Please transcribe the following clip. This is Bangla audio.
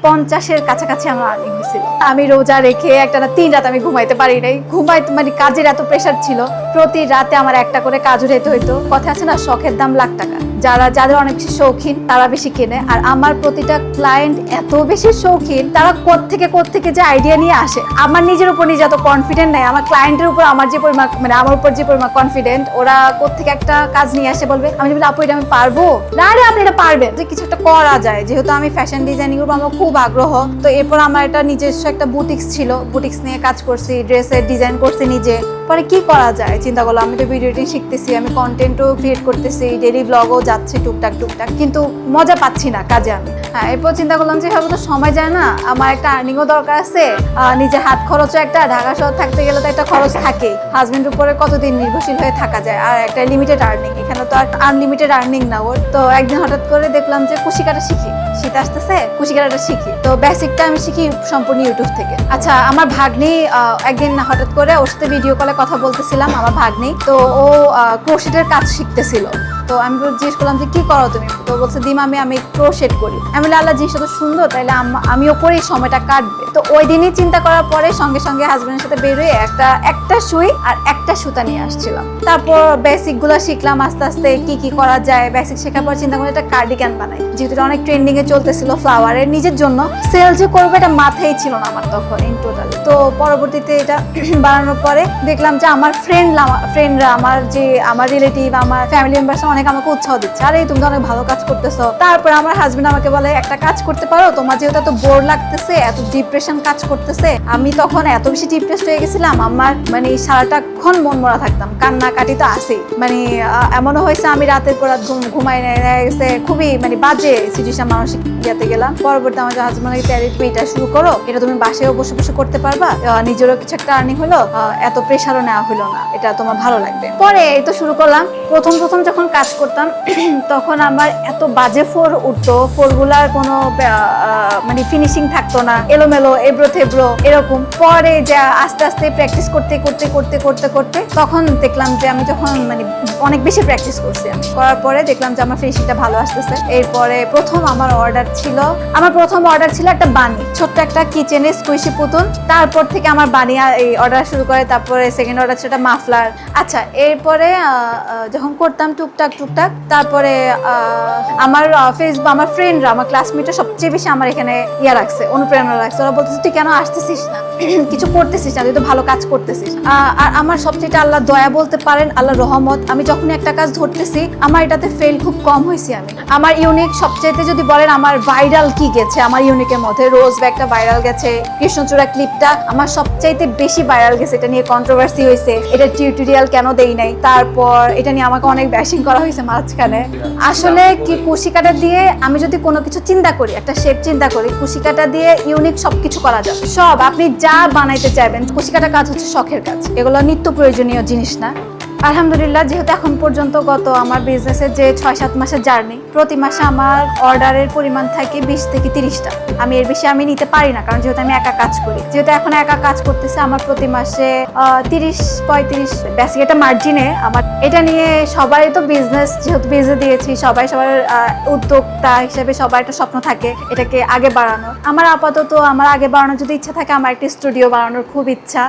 50-এর কাছাকাছি আমার আর্নিং হয়েছিল। আমি রোজা রেখে একটা না 3 রাত আমি ঘুমাইতে পারি নাই। মানে কাজের এত প্রেশার ছিল, প্রতি রাতে আমার একটা করে কাজ উঠাইতে হইতো। কথা আছে না, শখের দাম লাখ টাকা। যাদের অনেক বেশি শৌখিন তারা বেশি কেনে, আর আমার প্রতিটা ক্লায়েন্ট এত বেশি শৌখিন, তারা কোত্থেকে যে আইডিয়া নিয়ে আসে। আমার নিজের উপর নিজে এত কনফিডেন্ট নাই, আমার ক্লায়েন্টের উপর আমার যে পরিমাণ, মানে আমার উপর যে পরিমাণ কনফিডেন্ট, ওরা কোত্থেকে একটা কাজ নিয়ে আসে বলবে, আমি যদি আপু এটা আমি পারবো না, রে আপনি এটা পারবেন, যে কিছু একটা করা যায়। যেহেতু আমি ফ্যাশন ডিজাইনিং এর উপর আমার খুব আগ্রহ, তো এরপর আমার একটা নিজস্ব একটা বুটিক্স ছিল, বুটিক্স নিয়ে কাজ করছি, ড্রেসের ডিজাইন করছি নিজে। পরে কি করা যায় চিন্তা করলাম, আমি তো ভিডিও এডিটিং শিখতেছি, আমি কন্টেন্টও ক্রিয়েট করতেছি, ডেইলি ব্লগও যাচ্ছে টুকটাক, কিন্তু মজা পাচ্ছি না কাজে আমি। হ্যাঁ, এরপর চিন্তা করলাম যে ভাবে তো সময় যায় না, আমার একটা আর্নিংও দরকার আছে, নিজের হাত খরচও একটা, ঢাকা শহর থাকতে গেলে তো একটা খরচ থাকে, হাজবেন্ডের উপরে কতদিন নির্ভরশীল হয়ে থাকা যায়, আর একটা লিমিটেড আর্নিং, এখানে তো আর আনলিমিটেড আর্নিং না ওর। তো একদিন হঠাৎ করে দেখলাম যে কুশি কাটা শিখি, শীত আসতেছে কুশি কাটাটা শিখি। তো বেসিকটা আমি শিখি সম্পূর্ণ ইউটিউব থেকে। আচ্ছা, আমার ভাগ্নি একদিন হঠাৎ করে ওর সাথে ভিডিও কলে কথা বলতেছিলাম, আমার ভাগ্নি, তো ও ক্রোশেটের কাজ শিখতেছিল। তো আমি জিজ্ঞেস করলাম যে কি করো তুমি, তো বলছে দিমা আমি ক্রোশেট করি। আমি বলি আল্লাহ, জিনিসটা তো সুন্দর, তাইলে আমিও করি, সময়টা কাটবে। তো ওই দিনই চিন্তা করার পরে সঙ্গে সঙ্গে হাজবেন্ডের সাথে বের হয়ে একটা সুই আর একটা সুতা নিয়ে আসছিলাম। তারপর বেসিক গুলো শিখলাম আস্তে আস্তে, কি করা যায়। বেসিক শেখার পর চিন্তা করলাম একটা কার্ডিগান বানাই, যেহেতু এটা অনেক ট্রেন্ডিং এ চলতেছিল, ফ্লাওয়ারের নিজের জন্য সেল যে করবো এটা মাথায় ছিল না আমার তখন ইন টোটালি। তো পরবর্তীতে এটা বানানোর পরে দেখলাম যে আমার ফ্রেন্ডরা, আমার রিলেটিভ, আমার ফ্যামিলি মেম্বার্স অনেক আমাকে উৎসাহ দিচ্ছে, আরে তুমি তো অনেক ভালো কাজ করতেছো। তারপর আমার হাজবেন্ড আমাকে বলে একটা কাজ করতে পারো, তোমার যেহেতু এত বোর লাগতেছে, এত ডিপ্রেশন কাজ করতেছে। আমি তখন এত বেশি ডিপ্রেসড হয়ে গেছিলাম, আমার মানে সারাটাক্ষণ মন মরা থাকতাম, কান্নাকাটি তো আসেই। মানে এমনও হয়েছে আমি রাতের পর রাত ঘুমাই না গেছে, খুবই মানে বাজে সিচুয়েশন, মানসিক ইয়াতে গেলাম। পরবর্তী আমার হাজবেন্ড তুমি এটা শুরু করো, এটা তুমি বাসায়ও বসে বসে করতে পারবা, নিজেরও কিছু একটা আর্নিং হলো, এত প্রেশারও নেওয়া হলো না, এটা তোমার ভালো লাগবে। পরে এই তো শুরু করলাম। প্রথম যখন কাজ করতাম তখন আমার এত বাজে ফোর উঠতো, ফোরগুলার কোনো মানে ফিনিশিং থাকতো না, এলোমেলো, এবড়ো থেবড়ো এরকম। পরে যা আস্তে আস্তে প্র্যাকটিস করতে তখন দেখলাম যে আমি যখন মানে অনেক বেশি প্র্যাকটিস করছি, আমি করার পরে দেখলাম যে আমার ফিনিশিংটা ভালো আসতেছে। এরপরে প্রথম অর্ডার ছিল একটা বানি, ছোট্ট একটা কিচেনে স্কুইশি পুতুল। তারপর থেকে আমার বানি এই অর্ডার শুরু করে। তারপরে সেকেন্ড অর্ডার ছিল একটা মাফলার। আচ্ছা, এরপরে যখন করতাম টুকটাক, তারপরে আমার আমার ফ্রেন্ডরা, আমার ক্লাসমেটরা সবচেয়ে বেশি আমার এখানে রাখছে, অনুপ্রেরণা রাখছে। ওরা বলতেছে তুই কেন আসতেছিস না, কিছু করতেছিস না, তুই তো ভালো কাজ করতেছিস। আর আমার সবচেয়ে আল্লাহ দয়া বলতে পারেন, আল্লাহ রহমত, আমি যখনই একটা কাজ ধরতেছি আমার এটাতে ফেল খুব কম হয়েছি। আমার ইউনিক সবচেয়ে যদি বলেন আমার ভাইরাল কি গেছে, আমার ইউনিকের মধ্যে রোজ ব্যাগটা ভাইরাল গেছে, কৃষ্ণচূড়া ক্লিপটা আমার সবচাইতে বেশি ভাইরাল গেছে। এটা নিয়ে কন্ট্রোভার্সি হয়েছে, এটা টিউটোরিয়াল কেন দেই নাই, তারপর এটা নিয়ে আমাকে অনেক ব্যাশিং করা হয়েছে মাঝখানে। আসলে কি কুশি কাটা দিয়ে আমি যদি কোনো কিছু চিন্তা করি, একটা শেপ চিন্তা করি, কুশি কাটা দিয়ে ইউনিক সবকিছু করা যায়। সব আপনি যা বানাইতে চাইবেন, কুশি কাটা কাজ হচ্ছে শখের কাজ, এগুলো নিত্য প্রয়োজনীয় জিনিস না। আলহামদুলিল্লাহ, যেহেতু এখন পর্যন্ত গত আমার বিজনেসের যে 6-7 মাসের জার্নি, প্রতি মাসে আমার অর্ডারের পরিমাণ থাকে 20 থেকে 30টা। আমি এর বেশি আমি নিতে পারি না, কারণ যেহেতু আমি একা কাজ করি, যেহেতু এখন একা কাজ করতেছে, আমার প্রতি মাসে 30-35 বেসিক একটা মার্জিনে আমার। এটা নিয়ে সবাই তো বিজনেস, যেহেতু বিজনেস দিয়েছি, সবার উদ্যোক্তা হিসেবে সবার একটা স্বপ্ন থাকে এটাকে আগে বাড়ানোর। আমার আপাতত আগে বাড়ানোর যদি ইচ্ছা থাকে, আমার একটা স্টুডিও বানানোর খুব ইচ্ছা।